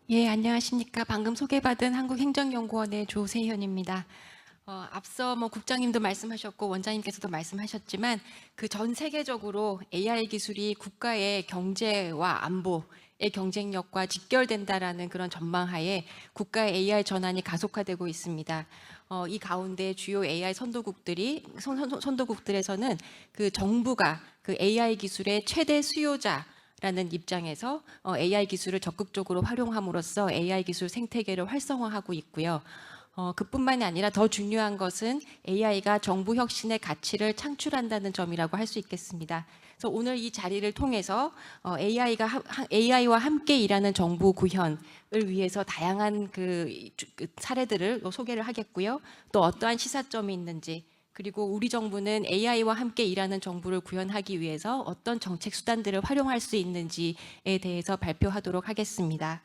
예, 안녕하십니까. 방금 소개받은 한국행정연구원의 조세현입니다. 앞서 국장님도 말씀하셨고 원장님께서도 말씀하셨지만 그 전 세계적으로 AI 기술이 국가의 경제와 안보의 경쟁력과 직결된다라는 그런 전망하에 국가의 AI 전환이 가속화되고 있습니다. 이 가운데 주요 AI 선도국들에서는 그 정부가 그 AI 기술의 최대 수요자 라는 입장에서 AI 기술을 적극적으로 활용함으로써 AI 기술 생태계를 활성화하고 있고요. 그뿐만이 아니라 더 중요한 것은 AI가 정부 혁신의 가치를 창출한다는 점이라고 할 수 있겠습니다. 그래서 오늘 이 자리를 통해서 AI와 함께 일하는 정부 구현을 위해서 다양한 그 사례들을 소개를 하겠고요. 또 어떠한 시사점이 있는지, 그리고 우리 정부는 AI와 함께 일하는 정부를 구현하기 위해서 어떤 정책 수단들을 활용할 수 있는지에 대해서 발표하도록 하겠습니다.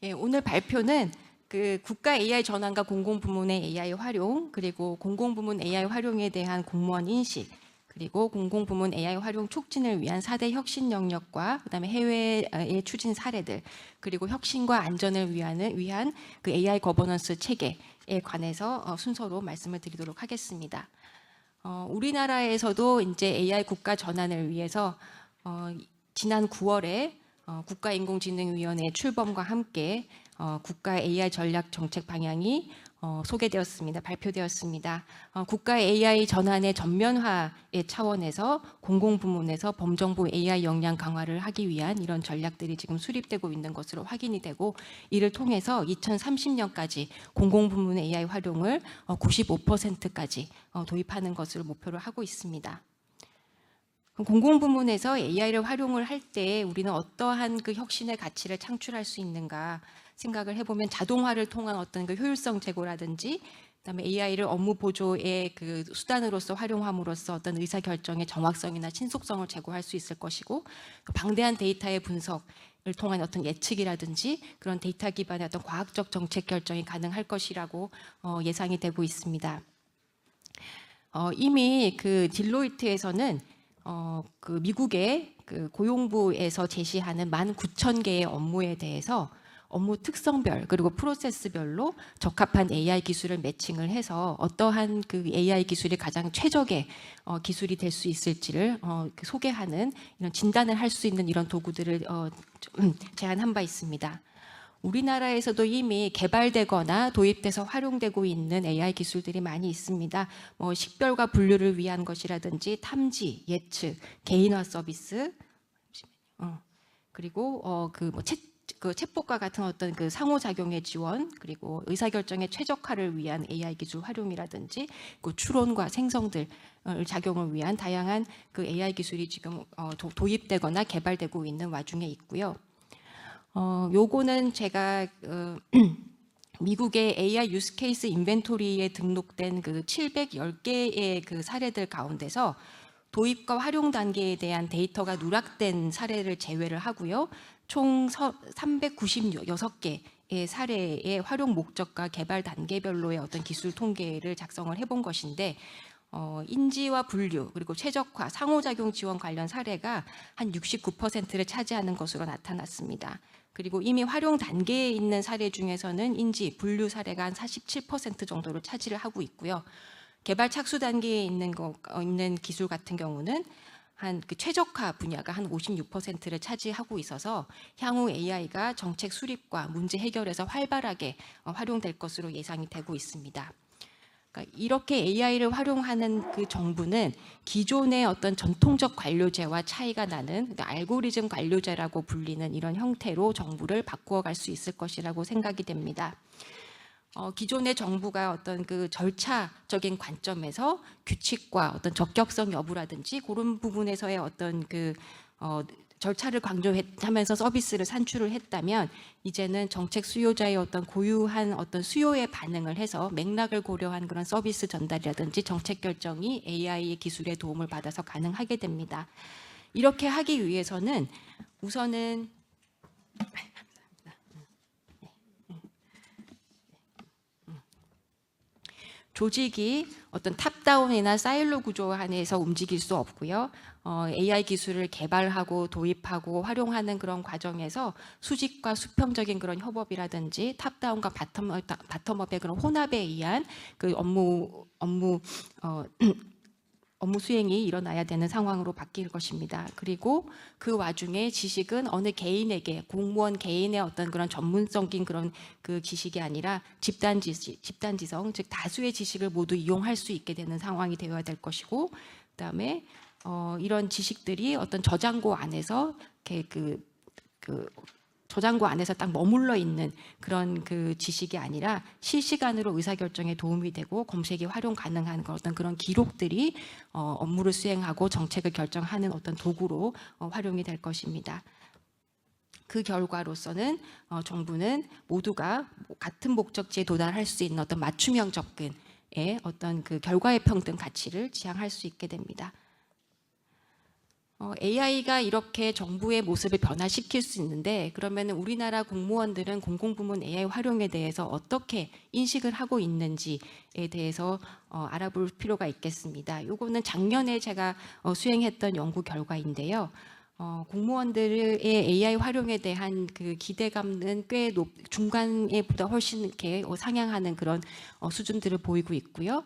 예, 오늘 발표는 그 국가 AI 전환과 공공부문의 AI 활용, 그리고 공공부문 AI 활용에 대한 공무원 인식, 그리고 공공부문 AI 활용 촉진을 위한 4대 혁신 영역과 그다음에 해외의 추진 사례들, 그리고 혁신과 안전을 위한 그 AI 거버넌스 체계에 관해서 순서로 말씀을 드리도록 하겠습니다. 우리나라에서도 이제 AI 국가 전환을 위해서 지난 9월에 국가인공지능위원회 출범과 함께 국가 AI 전략 정책 방향이 소개되었습니다. 발표되었습니다. 국가 AI 전환의 전면화의 차원에서 공공부문에서 범정부 AI 역량 강화를 하기 위한 이런 전략들이 지금 수립되고 있는 것으로 확인이 되고, 이를 통해서 2030년까지 공공부문 AI 활용을 95%까지 도입하는 것을 목표로 하고 있습니다. 공공부문에서 AI를 활용을 할 때 우리는 어떠한 그 혁신의 가치를 창출할 수 있는가 생각을 해보면, 자동화를 통한 어떤 그 효율성 제고라든지, 그다음에 AI를 업무 보조의 그 수단으로서 활용함으로써 어떤 의사 결정의 정확성이나 신속성을 제고할 수 있을 것이고, 방대한 데이터의 분석을 통한 어떤 예측이라든지 그런 데이터 기반의 어떤 과학적 정책 결정이 가능할 것이라고 예상이 되고 있습니다. 이미 그 딜로이트에서는 그 미국의 그 고용부에서 제시하는 19,000개의 업무에 대해서 업무 특성별 그리고 프로세스별로 적합한 AI 기술을 매칭을 해서 어떠한 그 AI 기술이 가장 최적의 기술이 될 수 있을지를 소개하는 이런 진단을 할 수 있는 이런 도구들을 제안한 바 있습니다. 우리나라에서도 이미 개발되거나 도입돼서 활용되고 있는 AI 기술들이 많이 있습니다. 식별과 분류를 위한 것이라든지 탐지, 예측, 개인화 서비스, 그리고 그 챗봇과 같은 어떤 그 상호작용의 지원, 그리고 의사결정의 최적화를 위한 AI 기술 활용이라든지, 그 추론과 생성들 작용을 위한 다양한 그 AI 기술이 지금 도입되거나 개발되고 있는 와중에 있고요. 요거는 제가 미국의 AI 유스 케이스 인벤토리에 등록된 그 710개의 그 사례들 가운데서 도입과 활용 단계에 대한 데이터가 누락된 사례를 제외를 하고요. 총 396개의 사례의 활용 목적과 개발 단계별로의 어떤 기술 통계를 작성을 해본 것인데, 인지와 분류, 그리고 최적화, 상호작용 지원 관련 사례가 한 69%를 차지하는 것으로 나타났습니다. 그리고 이미 활용 단계에 있는 사례 중에서는 인지, 분류 사례가 한 47% 정도를 차지를 하고 있고요. 개발 착수 단계에 있는 기술 같은 경우는 한 그 최적화 분야가 한 56%를 차지하고 있어서 향후 AI가 정책 수립과 문제 해결에서 활발하게 활용될 것으로 예상이 되고 있습니다. 그러니까 이렇게 AI를 활용하는 그 정부는 기존의 어떤 전통적 관료제와 차이가 나는 알고리즘 관료제라고 불리는 이런 형태로 정부를 바꾸어갈 수 있을 것이라고 생각이 됩니다. 기존의 정부가 어떤 그 절차적인 관점에서 규칙과 어떤 적격성 여부라든지 그런 부분에서의 어떤 그 절차를 강조하면서 서비스를 산출을 했다면, 이제는 정책 수요자의 어떤 고유한 어떤 수요에 반응을 해서 맥락을 고려한 그런 서비스 전달이라든지 정책 결정이 AI의 기술의 도움을 받아서 가능하게 됩니다. 이렇게 하기 위해서는 우선은 조직이 어떤 탑다운이나 사일로 구조 안에서 움직일 수 없고요. AI 기술을 개발하고 도입하고 활용하는 그런 과정에서 수직과 수평적인 그런 협업이라든지 탑다운과 바텀업의 그런 혼합에 의한 그 업무 수행이 일어나야 되는 상황으로 바뀔 것입니다. 그리고 그 와중에 지식은 어느 개인에게, 공무원 개인의 어떤 그런 전문적인 그런 그 지식이 아니라 집단지성, 즉 다수의 지식을 모두 이용할 수 있게 되는 상황이 되어야 될 것이고, 그다음에 이런 지식들이 어떤 저장고 안에서 이렇게 저장고 안에서 딱 머물러 있는 그런 그 지식이 아니라 실시간으로 의사결정에 도움이 되고 검색이 활용 가능한 어떤 그런 기록들이 업무를 수행하고 정책을 결정하는 어떤 도구로 활용이 될 것입니다. 그 결과로서는 정부는 모두가 같은 목적지에 도달할 수 있는 어떤 맞춤형 접근의 어떤 그 결과의 평등 가치를 지향할 수 있게 됩니다. AI가 이렇게 정부의 모습을 변화시킬 수 있는데, 그러면 우리나라 공무원들은 공공부문 AI 활용에 대해서 어떻게 인식을 하고 있는지에 대해서 알아볼 필요가 있겠습니다. 이거는 작년에 제가 수행했던 연구 결과인데요. 공무원들의 AI 활용에 대한 그 기대감은 꽤 중간에 보다 훨씬 이렇게 상향하는 그런 수준들을 보이고 있고요.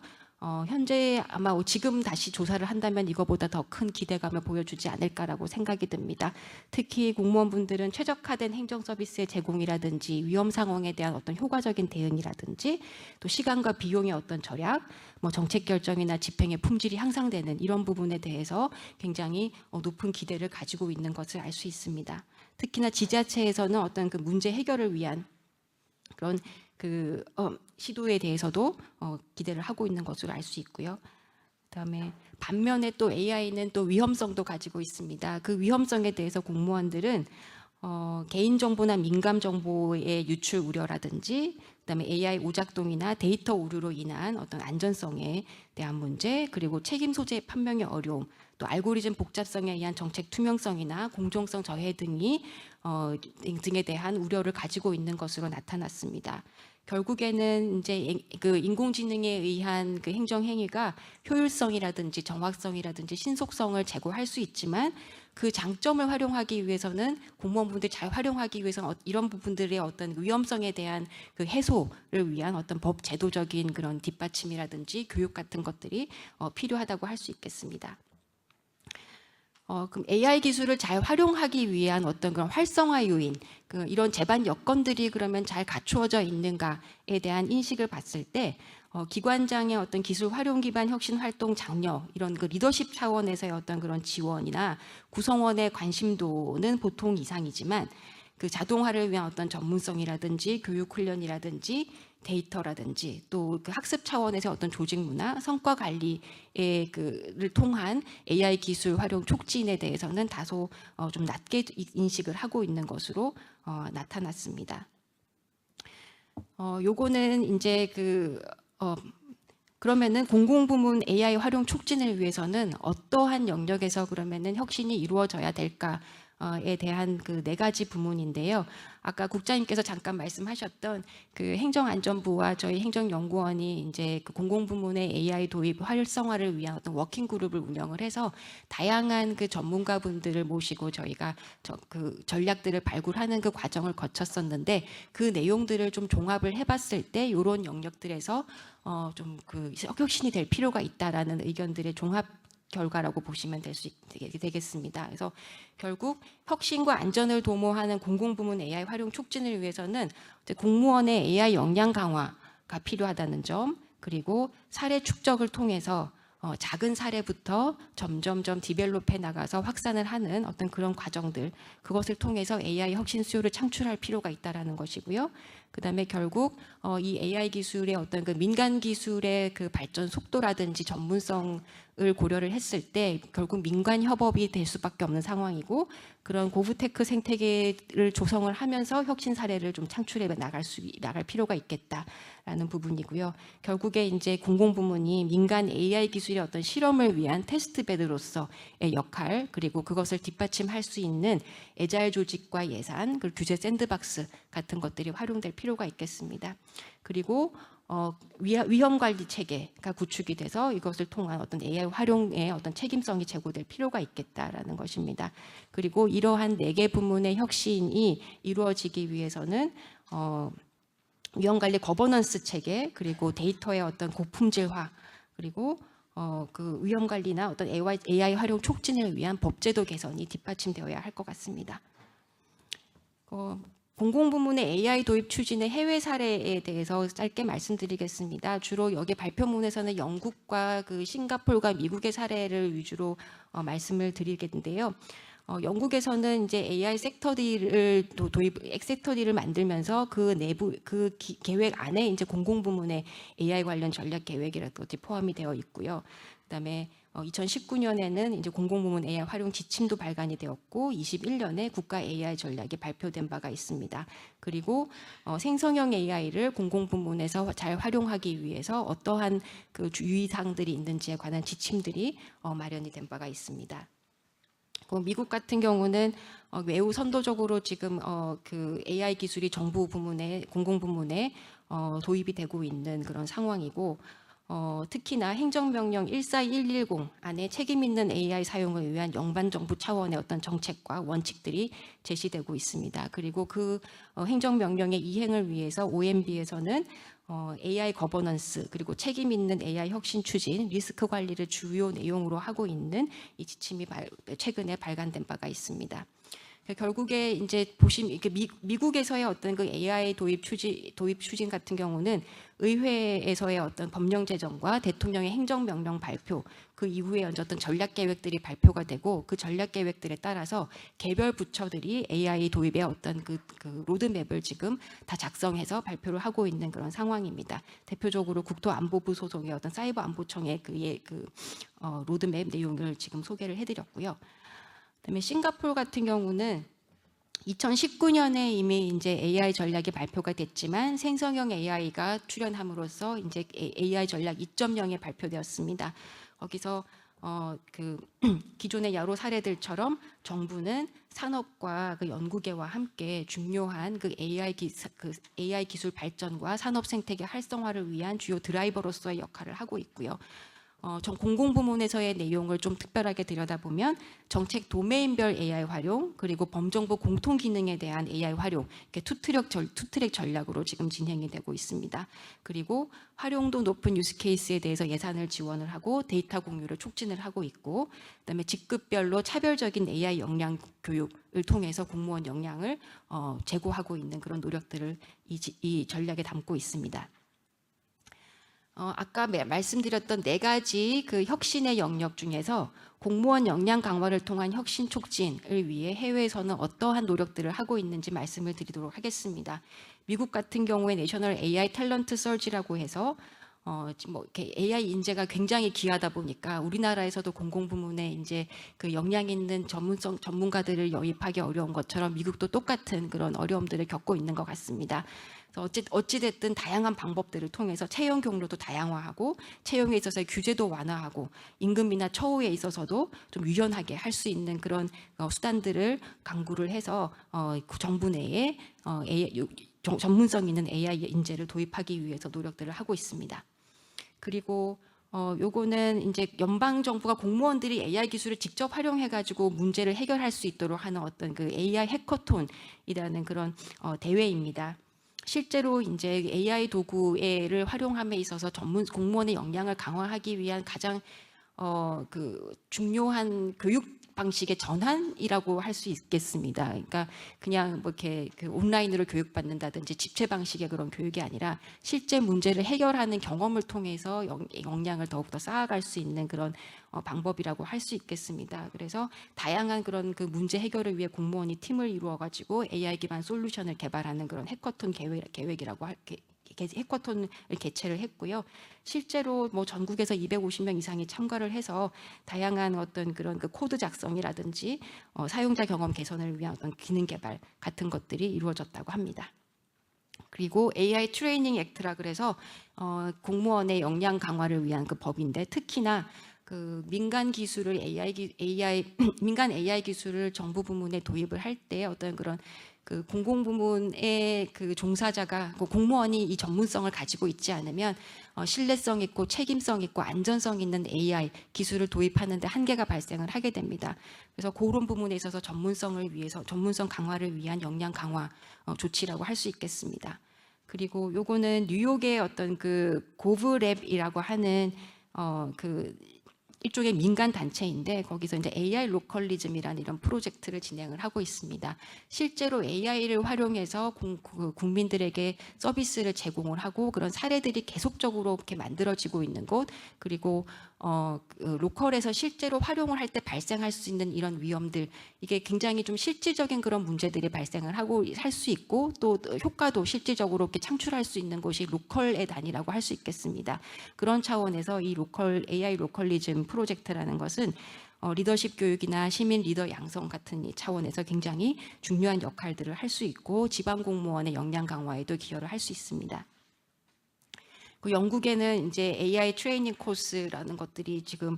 현재 아마 지금 다시 조사를 한다면 이거보다 더 큰 기대감을 보여주지 않을까라고 생각이 듭니다. 특히 공무원분들은 최적화된 행정 서비스의 제공이라든지 위험 상황에 대한 어떤 효과적인 대응이라든지 또 시간과 비용의 어떤 절약, 정책 결정이나 집행의 품질이 향상되는 이런 부분에 대해서 굉장히 높은 기대를 가지고 있는 것을 알 수 있습니다. 특히나 지자체에서는 어떤 그 문제 해결을 위한 그런 시도에 대해서도 기대를 하고 있는 것으로 알 수 있고요. 그다음에 반면에 또 AI는 또 위험성도 가지고 있습니다. 그 위험성에 대해서 공무원들은 개인정보나 민감정보의 유출 우려라든지, 그다음에 AI 오작동이나 데이터 오류로 인한 어떤 안전성에 대한 문제, 그리고 책임 소재 판명의 어려움, 또 알고리즘 복잡성에 의한 정책 투명성이나 공정성 저해 등에 대한 우려를 가지고 있는 것으로 나타났습니다. 결국에는 이제 그 인공지능에 의한 그 행정 행위가 효율성이라든지 정확성이라든지 신속성을 제고할 수 있지만, 그 장점을 활용하기 위해서는 공무원분들이 잘 활용하기 위해서는 이런 부분들의 어떤 위험성에 대한 그 해소를 위한 어떤 법 제도적인 그런 뒷받침이라든지 교육 같은 것들이 필요하다고 할 수 있겠습니다. 그럼 AI 기술을 잘 활용하기 위한 어떤 그런 활성화 요인, 이런 제반 여건들이 그러면 잘 갖추어져 있는가에 대한 인식을 봤을 때, 기관장의 어떤 기술 활용 기반 혁신 활동 장려, 이런 그 리더십 차원에서의 어떤 그런 지원이나 구성원의 관심도는 보통 이상이지만, 그 자동화를 위한 어떤 전문성이라든지 교육 훈련이라든지 데이터라든지 또 그 학습 차원에서 어떤 조직 문화, 성과 관리를 통한 AI 기술 활용 촉진에 대해서는 다소 좀 낮게 인식을 하고 있는 것으로 나타났습니다. 요거는 이제 그러면은 공공부문 AI 활용 촉진을 위해서는 어떠한 영역에서 그러면은 혁신이 이루어져야 될까에 대한 그 4가지 부문인데요. 아까 국장님께서 잠깐 말씀하셨던 그 행정안전부와 저희 행정연구원이 이제 그 공공부문의 AI 도입 활성화를 위한 어떤 워킹 그룹을 운영을 해서 다양한 그 전문가분들을 모시고 저희가 그 전략들을 발굴하는 그 과정을 거쳤었는데, 그 내용들을 좀 종합을 해봤을 때 이런 영역들에서 좀 그 혁신이 될 필요가 있다라는 의견들의 종합 결과라고 보시면 되겠습니다. 그래서 결국 혁신과 안전을 도모하는 공공부문 AI 활용 촉진을 위해서는 공무원의 AI 역량 강화가 필요하다는 점, 그리고 사례 축적을 통해서 작은 사례부터 점점점 디벨롭해 나가서 확산을 하는 어떤 그런 과정들, 그것을 통해서 AI 혁신 수요를 창출할 필요가 있다라는 것이고요. 그다음에 결국 이 AI 기술의 어떤 그 민간 기술의 그 발전 속도라든지 전문성을 고려를 했을 때 결국 민간 협업이 될 수밖에 없는 상황이고, 그런 고부테크 생태계를 조성을 하면서 혁신 사례를 좀 창출해 나갈 필요가 있겠다라는 부분이고요. 결국에 이제 공공부문이 민간 AI 기술의 어떤 실험을 위한 테스트베드로서의 역할, 그리고 그것을 뒷받침할 수 있는 애자일 조직과 예산, 그리고 규제 샌드박스 같은 것들이 활용될 필요가 있겠습니다. 그리고 위험 관리 체계가 구축이 돼서 이것을 통한 어떤 AI 활용의 어떤 책임성이 제고될 필요가 있겠다라는 것입니다. 그리고 이러한 4개 부문의 혁신이 이루어지기 위해서는 위험 관리 거버넌스 체계, 그리고 데이터의 어떤 고품질화, 그리고 그 위험 관리나 어떤 AI 활용 촉진을 위한 법제도 개선이 뒷받침되어야 할 것 같습니다. 공공부문의 AI 도입 추진의 해외 사례에 대해서 짧게 말씀드리겠습니다. 주로 여기 발표문에서는 영국과 그 싱가포르가 미국의 사례를 위주로 말씀을 드리겠는데요. 영국에서는 이제 AI 섹터디를 섹터디를 만들면서 그 내부 계획 안에 이제 공공부문의 AI 관련 전략 계획이라든지 포함이 되어 있고요. 그다음에 2019년에는 이제 공공부문 AI 활용 지침도 발간이 되었고 21년에 국가 AI 전략이 발표된 바가 있습니다. 그리고 생성형 AI를 공공부문에서 잘 활용하기 위해서 어떠한 그 유의사항들이 있는지에 관한 지침들이 마련이 된 바가 있습니다. 미국 같은 경우는 매우 선도적으로 지금 그 AI 기술이 정부 부문에 공공부문에 도입이 되고 있는 그런 상황이고 특히나 행정명령 14110 안에 책임 있는 AI 사용을 위한 영반정부 차원의 어떤 정책과 원칙들이 제시되고 있습니다. 그리고 그 행정명령의 이행을 위해서 OMB에서는 AI 거버넌스 그리고 책임 있는 AI 혁신 추진, 리스크 관리를 주요 내용으로 하고 있는 이 지침이 최근에 발간된 바가 있습니다. 결국에 이제 보시면 미국에서의 어떤 그 AI 도입 추진 같은 경우는 의회에서의 어떤 법령 제정과 대통령의 행정명령 발표 그 이후에 어떤 전략 계획들이 발표가 되고 그 전략 계획들에 따라서 개별 부처들이 AI 도입의 어떤 그 로드맵을 지금 다 작성해서 발표를 하고 있는 그런 상황입니다. 대표적으로 국토안보부 소속의 어떤 사이버 안보청의 로드맵 내용을 지금 소개를 해드렸고요. 그다음에 싱가포르 같은 경우는 2019년에 이미 이제 AI 전략이 발표가 됐지만 생성형 AI가 출현함으로써 이제 AI 전략 2.0이 발표되었습니다. 거기서 그 기존의 여러 사례들처럼 정부는 산업과 그 연구계와 함께 중요한 그 AI 기술 발전과 산업 생태계 활성화를 위한 주요 드라이버로서의 역할을 하고 있고요. 공공부문에서의 내용을 좀 특별하게 들여다보면 정책 도메인별 AI 활용 그리고 범정부 공통 기능에 대한 AI 활용 이렇게 투트랙 전략으로 지금 진행이 되고 있습니다. 그리고 활용도 높은 유스케이스에 대해서 예산을 지원을 하고 데이터 공유를 촉진을 하고 있고 그다음에 직급별로 차별적인 AI 역량 교육을 통해서 공무원 역량을 제고하고 있는 그런 노력들을 이 전략에 담고 있습니다. 아까 말씀드렸던 4가지 그 혁신의 영역 중에서 공무원 역량 강화를 통한 혁신 촉진을 위해 해외에서는 어떠한 노력들을 하고 있는지 말씀을 드리도록 하겠습니다. 미국 같은 경우에 내셔널 AI 탤런트 서치라고 해서 이렇게 AI 인재가 굉장히 귀하다 보니까 우리나라에서도 공공부문에 이제 그 역량 있는 전문가들을 영입하기 어려운 것처럼 미국도 똑같은 그런 어려움들을 겪고 있는 것 같습니다. 어찌됐든 다양한 방법들을 통해서 채용 경로도 다양화하고 채용에 있어서의 규제도 완화하고 임금이나 처우에 있어서도 좀 유연하게 할 수 있는 그런 수단들을 강구를 해서 정부 내에 전문성 있는 AI 인재를 도입하기 위해서 노력들을 하고 있습니다. 그리고 요거는 이제 연방 정부가 공무원들이 AI 기술을 직접 활용해 가지고 문제를 해결할 수 있도록 하는 어떤 그 AI 해커톤이라는 그런 대회입니다. 실제로 이제 AI 도구를 활용함에 있어서 공무원의 역량을 강화하기 위한 가장 그 중요한 교육 방식의 전환이라고 할 수 있겠습니다. 그러니까 그냥 뭐 이렇게 그 온라인으로 교육받는다든지 집체 방식의 그런 교육이 아니라 실제 문제를 해결하는 경험을 통해서 역량을 더욱더 쌓아갈 수 있는 그런 방법이라고 할 수 있겠습니다. 그래서 다양한 그런 그 문제 해결을 위해 공무원이 팀을 이루어 가지고 AI 기반 솔루션을 개발하는 그런 해커톤 계획이라고 해커톤을 개최를 했고요. 실제로 뭐 전국에서 250명 이상이 참가를 해서 다양한 어떤 그런 그 코드 작성이라든지 사용자 경험 개선을 위한 어떤 기능 개발 같은 것들이 이루어졌다고 합니다. 그리고 AI 트레이닝 액트라 그래서 공무원의 역량 강화를 위한 그 법인데 특히나 그 민간 기술을 민간 AI 기술을 정부 부문에 도입을 할 때 어떤 그런 그 공공부문의 그 종사자가 그 공무원이 이 전문성을 가지고 있지 않으면 신뢰성 있고 책임성 있고 안전성 있는 AI 기술을 도입하는데 한계가 발생을 하게 됩니다. 그래서 그런 부분에 있어서 전문성을 위해서 전문성 강화를 위한 역량 강화 조치라고 할 수 있겠습니다. 그리고 요거는 뉴욕의 어떤 그 고브랩이라고 하는 그 일종의 민간 단체인데 거기서 이제 AI 로컬리즘이라는 이런 프로젝트를 진행을 하고 있습니다. 실제로 AI를 활용해서 국민들에게 서비스를 제공을 하고 그런 사례들이 계속적으로 이렇게 만들어지고 있는 곳, 그리고 로컬에서 실제로 활용을 할 때 발생할 수 있는 이런 위험들, 이게 굉장히 좀 실질적인 그런 문제들이 발생을 하고 할 수 있고 또 효과도 실질적으로 이렇게 창출할 수 있는 곳이 로컬의 단위라고 할 수 있겠습니다. 그런 차원에서 이 AI 로컬리즘 프로젝트라는 것은 리더십 교육이나 시민 리더 양성 같은 이 차원에서 굉장히 중요한 역할들을 할 수 있고 지방 공무원의 역량 강화에도 기여를 할 수 있습니다. 그 영국에는 이제 AI 트레이닝 코스라는 것들이 지금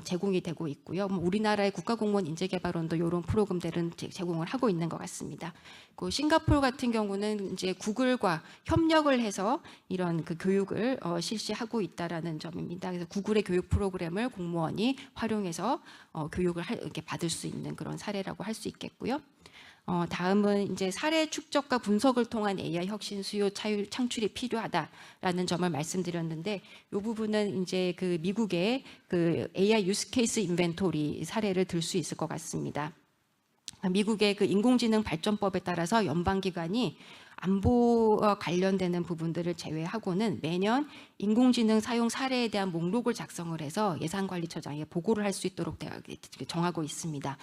제공이 되고 있고요. 우리나라의 국가공무원 인재개발원도 이런 프로그램들은 제공을 하고 있는 것 같습니다. 그 싱가포르 같은 경우는 이제 구글과 협력을 해서 이런 그 교육을 실시하고 있다라는 점입니다. 그래서 구글의 교육 프로그램을 공무원이 활용해서 교육을 이렇게 받을 수 있는 그런 사례라고 할 수 있겠고요. 다음은 이제 사례 축적과 분석을 통한 AI 혁신 수요 창출이 필요하다라는 점을 말씀드렸는데, 이 부분은 이제 그 미국의 그 AI 유스 케이스 인벤토리 사례를 들 수 있을 것 같습니다. 미국의 그 인공지능 발전법에 따라서 연방기관이 안보와 관련되는 부분들을 제외하고는 매년 인공지능 사용 사례에 대한 목록을 작성을 해서 예산관리처장에 보고를 할 수 있도록 정하고 있습니다.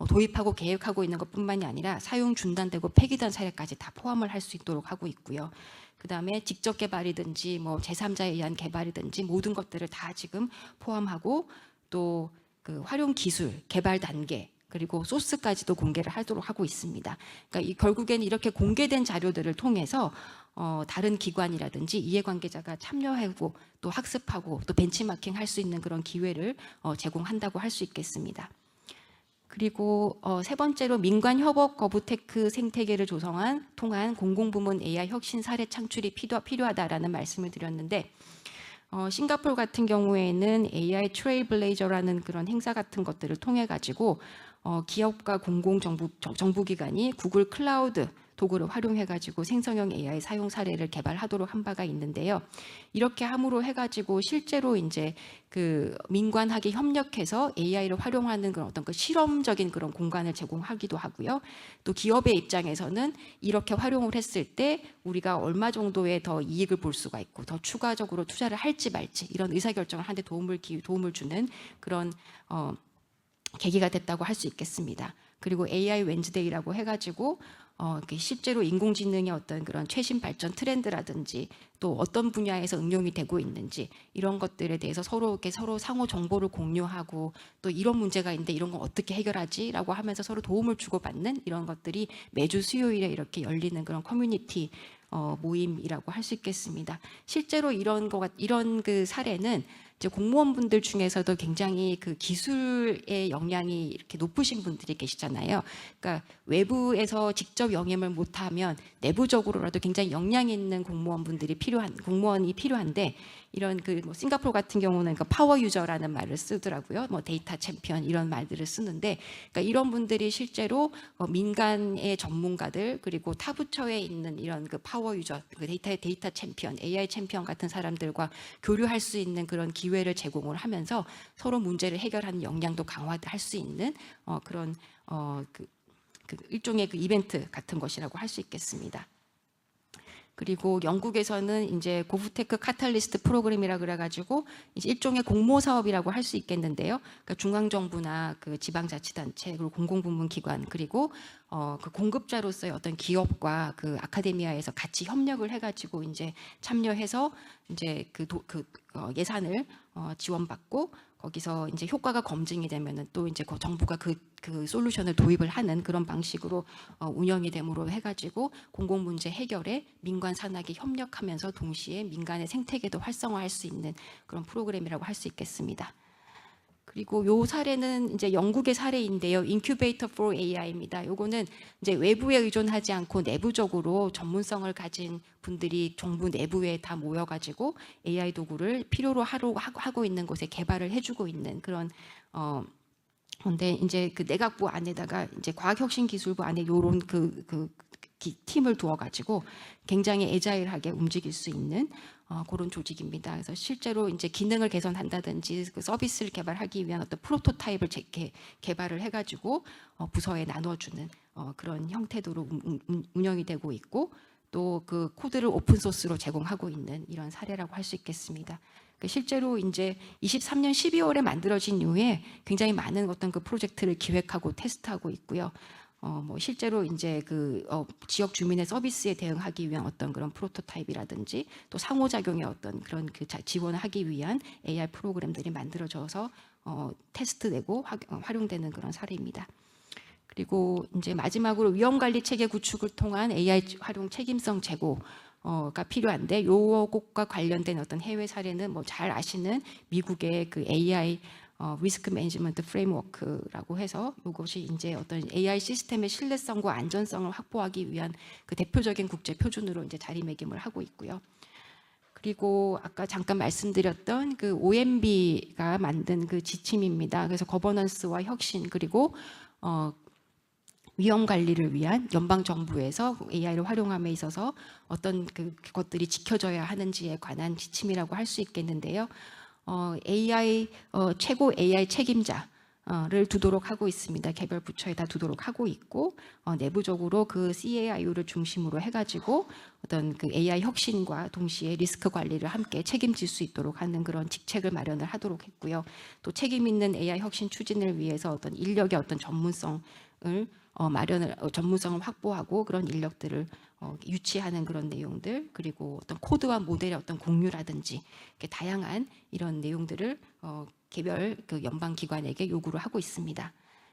도입하고 계획하고 있는 것뿐만이 아니라 사용 중단되고 폐기된 사례까지 다 포함을 할 수 있도록 하고 있고요. 그 다음에 직접 개발이든지 뭐 제3자에 의한 개발이든지 모든 것들을 다 지금 포함하고 또 그 활용 기술, 개발 단계, 그리고 소스까지도 공개를 하도록 하고 있습니다. 그러니까 결국에는 이렇게 공개된 자료들을 통해서 다른 기관이라든지 이해관계자가 참여하고 또 학습하고 또 벤치마킹 할 수 있는 그런 기회를 제공한다고 할 수 있겠습니다. 그리고 세 번째로 민관 협업 거부테크 생태계를 통한 공공부문 AI 혁신 사례 창출이 필요하다라는 말씀을 드렸는데, 싱가포르 같은 경우에는 AI 트레일블레이저라는 그런 행사 같은 것들을 통해 가지고 기업과 정부기관이 구글 클라우드 도구를 활용해 가지고 생성형 AI 사용 사례를 개발하도록 한 바가 있는데요. 이렇게 함으로 해가지고 실제로 이제 그 민관학이 협력해서 AI를 활용하는 그런 어떤 그 실험적인 그런 공간을 제공하기도 하고요. 또 기업의 입장에서는 이렇게 활용을 했을 때 우리가 얼마 정도의 더 이익을 볼 수가 있고 더 추가적으로 투자를 할지 말지 이런 의사결정을 하는 데 도움을 주는 그런 계기가 됐다고 할 수 있겠습니다. 그리고 AI 웬즈데이라고 해가지고 실제로 인공지능의 어떤 그런 최신 발전 트렌드라든지 또 어떤 분야에서 응용이 되고 있는지 이런 것들에 대해서 서로 상호 정보를 공유하고 또 이런 문제가 있는데 이런 건 어떻게 해결하지라고 하면서 서로 도움을 주고받는 이런 것들이 매주 수요일에 이렇게 열리는 그런 커뮤니티 모임이라고 할 수 있겠습니다. 실제로 이런 그 사례는 이제 공무원분들 중에서도 굉장히 그 기술의 역량이 이렇게 높으신 분들이 계시잖아요. 그러니까 외부에서 직접 영임을 못하면 내부적으로라도 굉장히 역량 있는 공무원이 필요한데 이런 뭐 싱가포르 같은 경우는 그 파워 유저라는 말을 쓰더라고요. 뭐 데이터 챔피언 이런 말들을 쓰는데, 그러니까 이런 분들이 실제로 민간의 전문가들 그리고 타 부처에 있는 이런 그 파워 유저, 그 데이터 챔피언, AI 챔피언 같은 사람들과 교류할 수 있는 그런 기회를 제공을 하면서 서로 문제를 해결하는 역량도 강화할 수 있는 그런 그 일종의 그 이벤트 같은 것이라고 할 수 있겠습니다. 그리고 영국에서는 이제 고브테크 카탈리스트 프로그램이라 그래가지고 이제 일종의 공모 사업이라고 할 수 있겠는데요. 그러니까 중앙 정부나 그 지방자치단체 그리고 공공부문 기관 그리고 그 공급자로서의 어떤 기업과 그 아카데미아에서 같이 협력을 해가지고 이제 참여해서 이제 예산을 지원받고 거기서 이제 효과가 검증이 되면은 또 이제 정부가 그 솔루션을 도입을 하는 그런 방식으로 운영이 됨으로 해가지고 공공 문제 해결에 민관 산학이 협력하면서 동시에 민간의 생태계도 활성화할 수 있는 그런 프로그램이라고 할 수 있겠습니다. 그리고 요 사례는 이제 영국의 사례인데요. Incubator for AI입니다. 요거는 이제 외부에 의존하지 않고 내부적으로 전문성을 가진 분들이 정부 내부에 다 모여가지고 AI 도구를 필요로 하고 있는 곳에 개발을 해주고 있는 그런 근데 이제 그 내각부 안에다가 이제 과학혁신기술부 안에 요런 팀을 두어가지고 굉장히 애자일하게 움직일 수 있는 그런 조직입니다. 그래서 실제로 이제 기능을 개선한다든지 그 서비스를 개발하기 위한 어떤 프로토타입을 개발을 해가지고 부서에 나눠주는 그런 형태로 운영이 되고 있고 또 그 코드를 오픈 소스로 제공하고 있는 이런 사례라고 할 수 있겠습니다. 실제로 이제 23년 12월에 만들어진 이후에 굉장히 많은 어떤 그 프로젝트를 기획하고 테스트하고 있고요. 뭐 실제로 이제 지역 주민의 서비스에 대응하기 위한 어떤 그런 프로토타입이라든지 또 상호작용의 어떤 그런 지원을 하기 위한 AI 프로그램들이 만들어져서 테스트되고 활용되는 그런 사례입니다. 그리고 이제 마지막으로 위험관리 체계 구축을 통한 AI 활용 책임성 제고가 필요한데 요것과 관련된 어떤 해외 사례는 뭐 잘 아시는 미국의 그 AI 리스크 매니지먼트 프레임워크라고 해서 이것이 이제 어떤 AI 시스템의 신뢰성과 안전성을 확보하기 위한 그 대표적인 국제 표준으로 이제 자리매김을 하고 있고요. 그리고 아까 잠깐 말씀드렸던 그 OMB가 만든 그 지침입니다. 그래서 거버넌스와 혁신 그리고 위험 관리를 위한 연방 정부에서 AI를 활용함에 있어서 어떤 그것들이 지켜져야 하는지에 관한 지침이라고 할 수 있겠는데요. 최고 AI 책임자를 두도록 하고 있습니다. 개별 부처에다 두도록 하고 있고 내부적으로 그 CAIU를 중심으로 해가지고 어떤 그 AI 혁신과 동시에 리스크 관리를 함께 책임질 수 있도록 하는 그런 직책을 마련을 하도록 했고요. 또 책임 있는 AI 혁신 추진을 위해서 어떤 인력의 어떤 전문성을 전문성을 확보하고 그런 인력들을 유치하는 그런 내용들 그리고 어떤 코드와 모델의 어떤 공유라든지 이렇게 다양한 이런 내용들을 개별 그 연방 기관에게 요구를 하고 있습니다.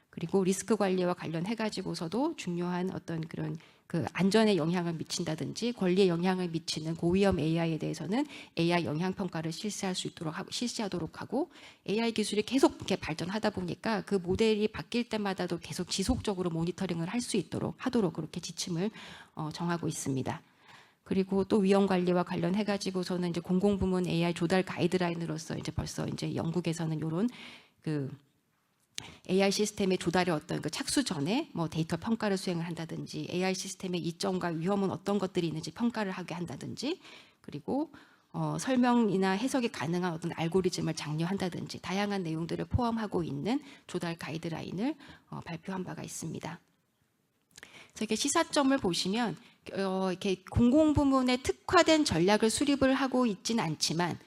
그리고 리스크 관리와 관련해 가지고서도 중요한 어떤 그런 그 안전에 영향을 미친다든지 권리에 영향을 미치는 고위험 AI에 대해서는 AI 영향 평가를 실시하도록 하고 AI 기술이 계속 이렇게 발전하다 보니까 그 모델이 바뀔 때마다도 계속 지속적으로 모니터링을 할 수 있도록 하도록 그렇게 지침을 정하고 있습니다. 그리고 또 위험 관리와 관련해 가지고서는 이제 공공부문 AI 조달 가이드라인으로서 이제 벌써 이제 영국에서는 이런 그 AI 시스템의 조달의 어떤 그 착수 전에 뭐 데이터 평가를 수행을 한다든지 AI 시스템의 이점과 위험은 어떤 것들이 있는지 평가를 하게 한다든지 그리고 설명이나 해석이 가능한 어떤 알고리즘을 장려한다든지 다양한 내용들을 포함하고 있는 조달 가이드라인을 발표한 바가 있습니다. 그래서 이렇게 시사점을 보시면 이렇게 공공부문에 특화된 전략을 수립을 하고 있지는 않지만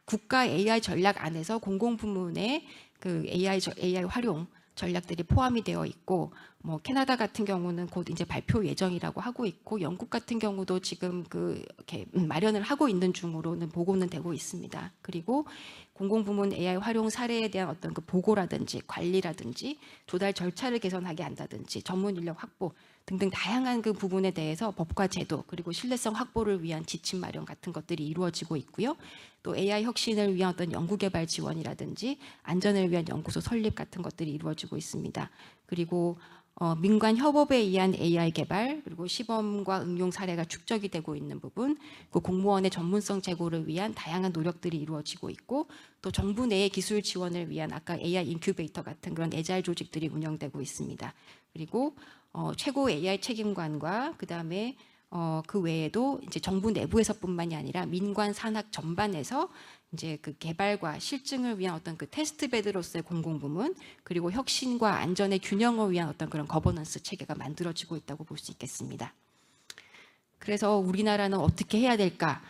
국가 AI 전략 안에서 공공부문의 그 AI 활용 전략들이 포함이 되어 있고 뭐 캐나다 같은 경우는 곧 이제 발표 예정이라고 하고 있고 영국 같은 경우도 지금 이렇게 마련을 하고 있는 중으로는 보고는 되고 있습니다. 그리고 공공부문 AI 활용 사례에 대한 어떤 그 보고라든지 관리라든지 조달 절차를 개선하게 한다든지 전문 인력 확보 등등 다양한 그 부분에 대해서 법과 제도 그리고 신뢰성 확보를 위한 지침 마련 같은 것들이 이루어지고 있고요. 또 AI 혁신을 위한 어떤 연구개발 지원이라든지 안전을 위한 연구소 설립 같은 것들이 이루어지고 있습니다. 그리고 민관 협업에 의한 AI 개발 그리고 시범과 응용 사례가 축적이 되고 있는 부분 그 공무원의 전문성 제고를 위한 다양한 노력들이 이루어지고 있고 또 정부 내의 기술 지원을 위한 아까 AI 인큐베이터 같은 그런 애자일 조직들이 운영되고 있습니다. 그리고 최고 AI 책임관과 그다음에 그 외에도 이제 정부 내부에서뿐만이 아니라 민관 산학 전반에서 이제 그 개발과 실증을 위한 어떤 그 테스트 베드로서의 공공부문 그리고 혁신과 안전의 균형을 위한 어떤 그런 거버넌스 체계가 만들어지고 있다고 볼 수 있겠습니다. 그래서 우리나라는 어떻게 해야 될까?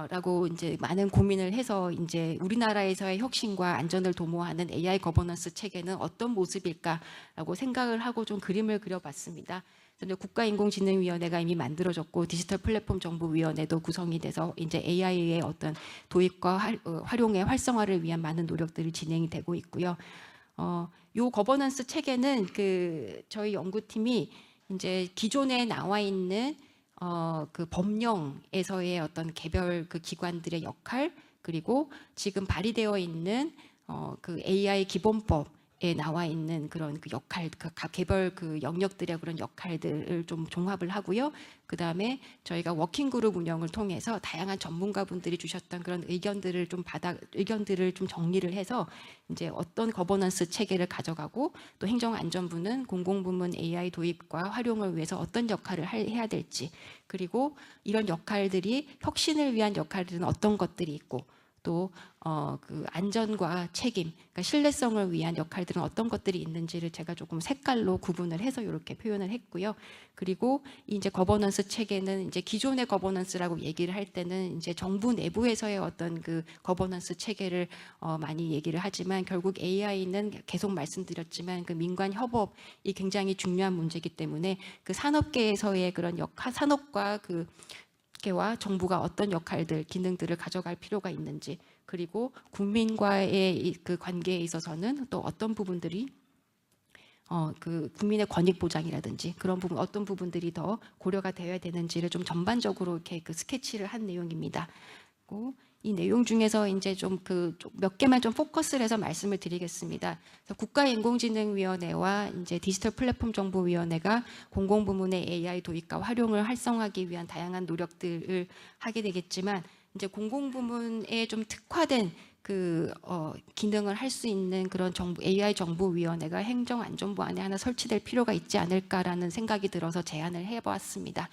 라고 이제 많은 고민을 해서 이제 우리나라에서의 혁신과 안전을 도모하는 AI 거버넌스 체계는 어떤 모습일까라고 생각을 하고 좀 그림을 그려봤습니다. 국가인공지능위원회가 이미 만들어졌고 디지털 플랫폼 정보위원회도 구성이 돼서 이제 AI의 어떤 도입과 활용의 활성화를 위한 많은 노력들이 진행이 되고 있고요. 요 거버넌스 체계는 저희 연구팀이 이제 기존에 나와 있는 그 법령에서의 어떤 개별 그 기관들의 역할 그리고 지금 발의되어 있는 그 AI 기본법에 나와 있는 그런 그 역할, 그 개별 그 영역들의 그런 역할들을 좀 종합을 하고요. 그 다음에 저희가 워킹그룹 운영을 통해서 다양한 전문가분들이 주셨던 그런 의견들을 좀 정리를 해서 이제 어떤 거버넌스 체계를 가져가고 또 행정안전부는 공공부문 AI 도입과 활용을 위해서 어떤 역할을 해야 될지, 그리고 이런 역할들이 혁신을 위한 역할들은 어떤 것들이 있고, 또 그 안전과 책임, 그러니까 신뢰성을 위한 역할들은 어떤 것들이 있는지를 제가 조금 색깔로 구분을 해서 이렇게 표현을 했고요. 그리고 이제 거버넌스 체계는 이제 기존의 거버넌스라고 얘기를 할 때는 이제 정부 내부에서의 어떤 그 거버넌스 체계를 많이 얘기를 하지만, 결국 AI는 계속 말씀드렸지만 그 민관 협업이 굉장히 중요한 문제이기 때문에 그 산업계에서의 그런 산업과 그 와 정부가 어떤 역할들, 기능들을 가져갈 필요가 있는지, 그리고 국민과의 그 관계에 있어서는 또 어떤 부분들이 그 국민의 권익 보장이라든지 그런 부분, 어떤 부분들이 더 고려가 되어야 되는지를 좀 전반적으로 이렇게 그 스케치를 한 내용입니다. 이 내용 중에서 이제 좀 몇 개만 좀 포커스를 해서 말씀을 드리겠습니다. 국가인공지능위원회와 이제 디지털 플랫폼 정보위원회가 공공부문의 AI 도입과 활용을 활성화하기 위한 다양한 노력들을 하게 되겠지만, 이제 공공부문에 좀 특화된 그 기능을 할 수 있는 그런 AI 정보위원회가 행정안전부 안에 하나 설치될 필요가 있지 않을까라는 생각이 들어서 제안을 해보았습니다.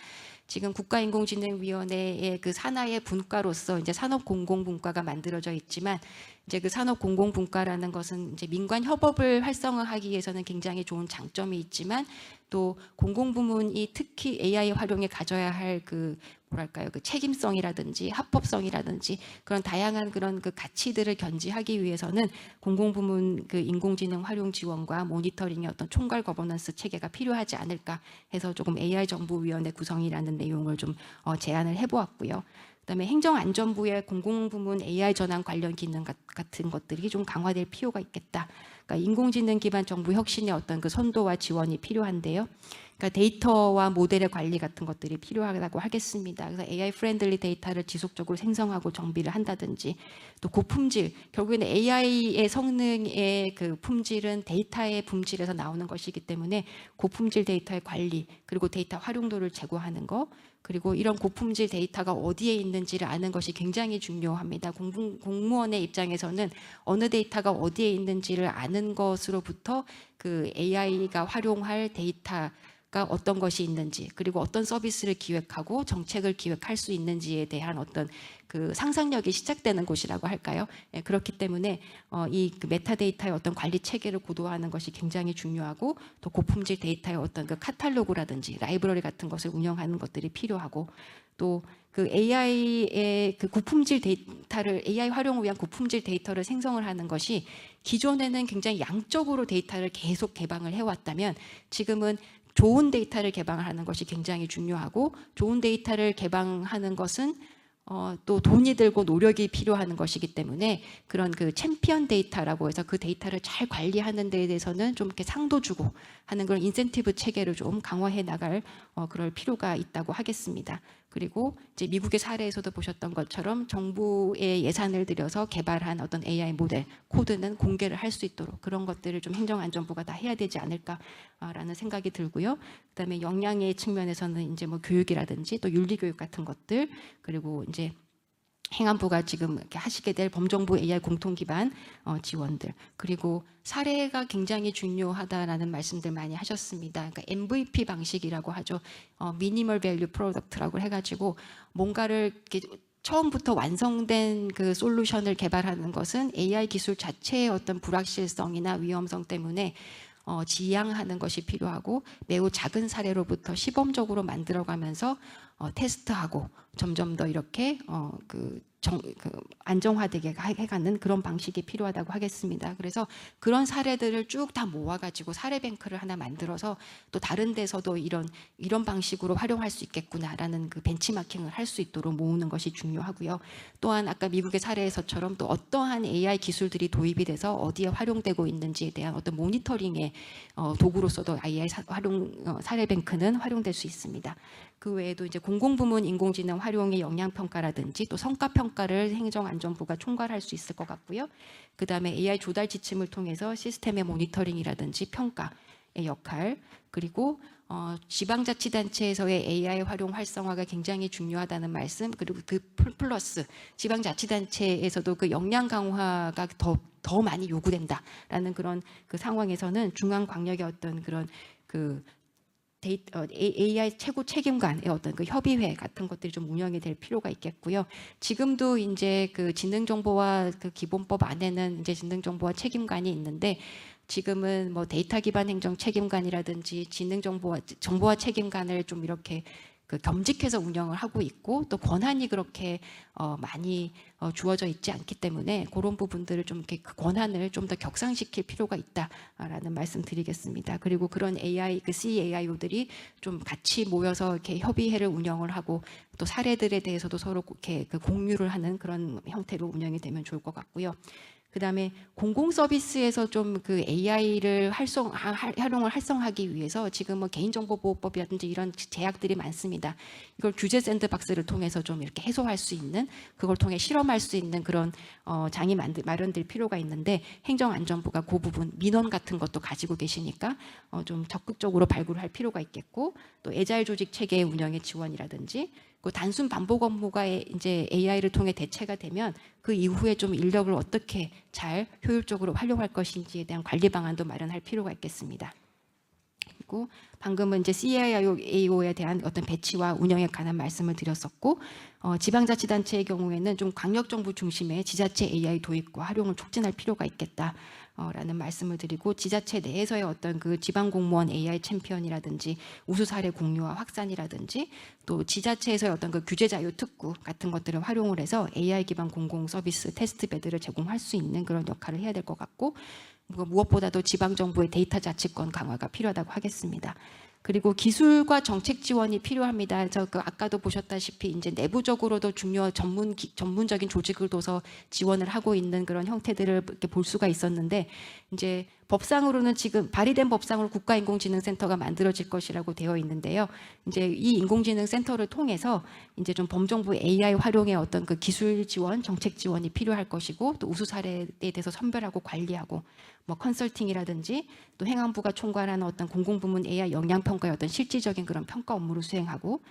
지금 국가인공지능위원회의 그 산하의 분과로서 이제 산업공공분과가 만들어져 있지만, 이제 그 산업공공분과라는 것은 이제 민관 협업을 활성화하기 위해서는 굉장히 좋은 장점이 있지만, 또 공공부문이 특히 AI 활용에 가져야 할 그 뭐랄까요, 그 책임성이라든지 합법성이라든지 그런 다양한 그런 그 가치들을 견지하기 위해서는 공공부문 그 인공지능 활용 지원과 모니터링의 어떤 총괄 거버넌스 체계가 필요하지 않을까 해서 조금 AI 정보위원회 구성이라는 내용을 좀 제안을 해보았고요. 그다음에 행정안전부의 공공부문 AI 전환 관련 기능 같은 것들이 좀 강화될 필요가 있겠다. 그러니까 인공지능 기반 정부 혁신의 어떤 그 선도와 지원이 필요한데요. 그러니까 데이터와 모델의 관리 같은 것들이 필요하다고 하겠습니다. 그래서 AI 프렌들리 데이터를 지속적으로 생성하고 정비를 한다든지, 또 고품질, 결국에는 AI의 성능의 그 품질은 데이터의 품질에서 나오는 것이기 때문에 고품질 데이터의 관리, 그리고 데이터 활용도를 제고하는 거, 그리고 이런 고품질 데이터가 어디에 있는지를 아는 것이 굉장히 중요합니다. 공무원의 입장에서는 어느 데이터가 어디에 있는지를 아는 것으로부터 그 AI가 활용할 데이터가 어떤 것이 있는지, 그리고 어떤 서비스를 기획하고 정책을 기획할 수 있는지에 대한 어떤 그 상상력이 시작되는 곳이라고 할까요? 예, 그렇기 때문에 이 그 메타데이터의 어떤 관리 체계를 고도화하는 것이 굉장히 중요하고, 또 고품질 데이터의 어떤 그 카탈로그라든지 라이브러리 같은 것을 운영하는 것들이 필요하고, 또 그 AI의 그 고품질 데이터를, AI 활용을 위한 고품질 데이터를 생성을 하는 것이 기존에는 굉장히 양적으로 데이터를 계속 개방을 해왔다면, 지금은 좋은 데이터를 개방을 하는 것이 굉장히 중요하고, 좋은 데이터를 개방하는 것은 또 돈이 들고 노력이 필요한 것이기 때문에, 그런 그 챔피언 데이터라고 해서 그 데이터를 잘 관리하는 데에 대해서는 좀 이렇게 상도 주고 하는 그런 인센티브 체계를 좀 강화해 나갈 그럴 필요가 있다고 하겠습니다. 그리고 이제 미국의 사례에서도 보셨던 것처럼 정부의 예산을 들여서 개발한 어떤 AI 모델 코드는 공개를 할 수 있도록 그런 것들을 좀 행정안전부가 다 해야 되지 않을까라는 생각이 들고요. 그다음에 역량의 측면에서는 이제 뭐 교육이라든지 또 윤리교육 같은 것들, 그리고 이제 행안부가 지금 이렇게 하시게 될 범정부 AI 공통 기반 지원들, 그리고 사례가 굉장히 중요하다라는 말씀들 많이 하셨습니다. 그러니까 MVP 방식이라고 하죠. 미니멀 밸류 프로덕트라고 해가지고 뭔가를 이렇게 처음부터 완성된 그 솔루션을 개발하는 것은 AI 기술 자체의 어떤 불확실성이나 위험성 때문에 지양하는 것이 필요하고, 매우 작은 사례로부터 시범적으로 만들어가면서 테스트하고 점점 더 이렇게 안정화되게 해가는 그런 방식이 필요하다고 하겠습니다. 그래서 그런 사례들을 쭉 다 모아가지고 사례 뱅크를 하나 만들어서 또 다른 데서도 이런 방식으로 활용할 수 있겠구나라는 그 벤치마킹을 할 수 있도록 모으는 것이 중요하고요. 또한 아까 미국의 사례에서처럼 또 어떠한 AI 기술들이 도입이 돼서 어디에 활용되고 있는지에 대한 어떤 모니터링의 도구로서도 AI 사례 뱅크는 활용될 수 있습니다. 그 외에도 이제 공공부문 인공지능 활용의 역량평가라든지 또 성과평가 평가를 행정안전부가 총괄할 수 있을 것 같고요. 그다음에 AI 조달 지침을 통해서 시스템의 모니터링이라든지 평가의 역할, 그리고 지방자치단체에서의 AI 활용 활성화가 굉장히 중요하다는 말씀, 그리고 그 플러스 지방자치단체에서도 그 역량 강화가 더 많이 요구된다라는 그런 그 상황에서는 중앙광역의 어떤 그런 그 AI 최고 책임관의 어떤 그 협의회 같은 것들이 좀 운영이 될 필요가 있겠고요. 지금도 이제 그 지능정보화 그 기본법 안에는 이제 지능정보화 책임관이 있는데, 지금은 뭐 데이터 기반 행정 책임관이라든지 정보화 책임관을 좀 이렇게 그 겸직해서 운영을 하고 있고, 또 권한이 그렇게 많이 주어져 있지 않기 때문에 그런 부분들을 좀 이렇게 그 권한을 좀 더 격상시킬 필요가 있다라는 말씀드리겠습니다. 그리고 그런 AI 그 CAIO들이 좀 같이 모여서 이렇게 협의회를 운영을 하고, 또 사례들에 대해서도 서로 이렇게 그 공유를 하는 그런 형태로 운영이 되면 좋을 것 같고요. 그다음에 공공 서비스에서 좀 그 AI를 활용을 활성화하기 위해서 지금 뭐 개인정보보호법이라든지 이런 제약들이 많습니다. 이걸 규제 샌드박스를 통해서 좀 이렇게 해소할 수 있는, 그걸 통해 실험할 수 있는 그런 장이 마련될 필요가 있는데, 행정안전부가 그 부분 민원 같은 것도 가지고 계시니까 좀 적극적으로 발굴할 필요가 있겠고, 또 애자일 조직 체계의 운영의 지원이라든지, 그 단순 반복 업무가 이제 AI를 통해 대체가 되면 그 이후에 좀 인력을 어떻게 잘 효율적으로 활용할 것인지에 대한 관리 방안도 마련할 필요가 있겠습니다. 그리고 방금은 이제 CAIO에 대한 어떤 배치와 운영에 관한 말씀을 드렸었고, 지방자치단체의 경우에는 좀 광역정부 중심의 지자체 AI 도입과 활용을 촉진할 필요가 있겠다. 라는 말씀을 드리고, 지자체 내에서의 어떤 그 지방공무원 AI 챔피언이라든지 우수 사례 공유와 확산이라든지, 또 지자체에서의 어떤 그 규제 자유 특구 같은 것들을 활용을 해서 AI 기반 공공 서비스 테스트 베드를 제공할 수 있는 그런 역할을 해야 될 것 같고, 무엇보다도 지방정부의 데이터 자치권 강화가 필요하다고 하겠습니다. 그리고 기술과 정책 지원이 필요합니다. 아까도 보셨다시피 이제 내부적으로도 전문적인 조직을 둬서 지원을 하고 있는 그런 형태들을 이렇게 볼 수가 있었는데, 이제 법상으로는 지금 발의된 법상으로 국가인공지능센터가 만들어질 것이라고 되어 있는데요. 이제 이 인공지능센터를 통해서 이제 좀 범정부 AI 활용의 어떤 그 기술 지원, 정책 지원이 필요할 것이고, 또 우수 사례에 대해서 선별하고 관리하고, 뭐 컨설팅이라든지, 또 행안부가 총괄하는 어떤 공공부문 AI 역량평가의 어떤 실질적인 그런 평가 업무를 수행하고,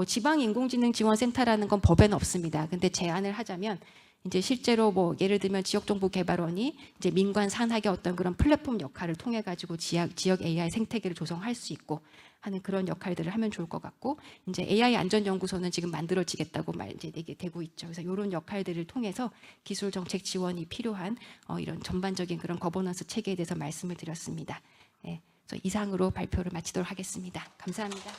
지방인공지능지원센터라는 건 법에는 없습니다. 근데 제안을 하자면 이제 실제로 뭐 예를 들면 지역정보개발원이 이제 민관 산학의 어떤 그런 플랫폼 역할을 통해 가지고 지역 AI 생태계를 조성할 수 있고 하는 그런 역할들을 하면 좋을 것 같고, 이제 AI 안전연구소는 지금 만들어지겠다고 이제 되고 있죠. 그래서 이런 역할들을 통해서 기술 정책 지원이 필요한 이런 전반적인 그런 거버넌스 체계에 대해서 말씀을 드렸습니다. 예, 그래서 이상으로 발표를 마치도록 하겠습니다. 감사합니다.